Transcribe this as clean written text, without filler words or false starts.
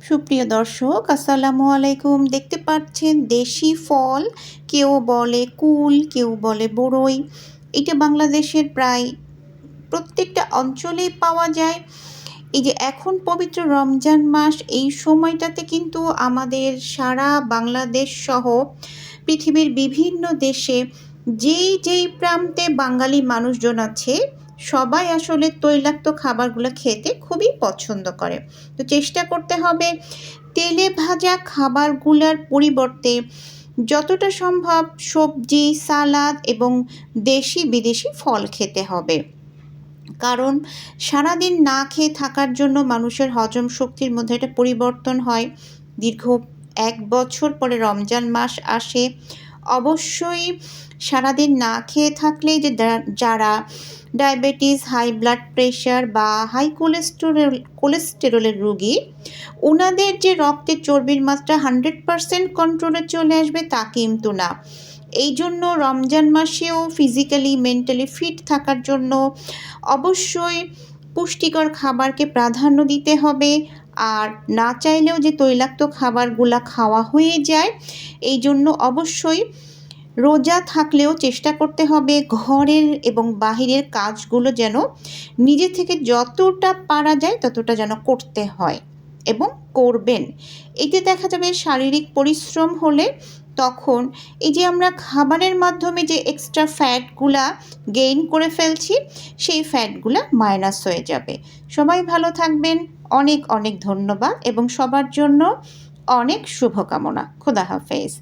সুপ্রিয় দর্শক, আসসালামু আলাইকুম। দেখতে পাচ্ছেন দেশি ফল, কেউ বলে কুল, কেউ বলে বড়ই। এটা বাংলাদেশের প্রায় প্রত্যেকটা অঞ্চলেই পাওয়া যায়। এই যে এখন পবিত্র রমজান মাস, এই সময়টাতে কিন্তু আমাদের সারা বাংলাদেশ সহ পৃথিবীর বিভিন্ন দেশে যেই প্রান্তে বাঙালি মানুষজন আছে, সবাই আসলে তৈলাক্ত খাবারগুলো খেতে খুবই পছন্দ করে। তো চেষ্টা করতে হবে তেলে ভাজা খাবারগুলোর পরিবর্তে যতটা সম্ভব সবজি, সালাদ এবং দেশি বিদেশি ফল খেতে হবে। কারণ সারাদিন না খেয়ে থাকার জন্য মানুষের হজম শক্তির মধ্যে একটা পরিবর্তন হয়। দীর্ঘ ১ বছর পরে রমজান মাস আসে। অবশ্যই সারাদিন না খেয়ে থাকলে যে যারা ডায়াবেটিস, হাই ব্লাড প্রেশার বা হাই কোলেস্টেরলের রোগী, ওনাদের যে রক্তে চর্বির মাত্রা 100% কন্ট্রোলে চলে আসবে তা কিন্তু না। এই জন্য রমজান মাসেও ফিজিক্যালি, মেন্টালি ফিট থাকার জন্য অবশ্যই পুষ্টিকর খাবারকে প্রাধান্য দিতে হবে। আর না চাইলেও যে তৈলাক্ত খাবারগুলা খাওয়া হয়ে যায়, এই জন্য অবশ্যই রোজা থাকলেও চেষ্টা করতে হবে ঘরের এবং বাহিরের কাজগুলো যেন নিজে থেকে যতটা পারা যায় ততটা যেন করতে হয় এবং করবেন। এতে দেখা যাবে শারীরিক পরিশ্রম হলে তখন এই যে আমরা খাবারের মাধ্যমে যে এক্সট্রা ফ্যাটগুলা গেইন করে ফেলছি, সেই ফ্যাটগুলা মাইনাস হয়ে যাবে। সবাই ভালো থাকবেন। অনেক অনেক ধন্যবাদ এবং সবার জন্য অনেক শুভকামনা। খোদা হাফেজ।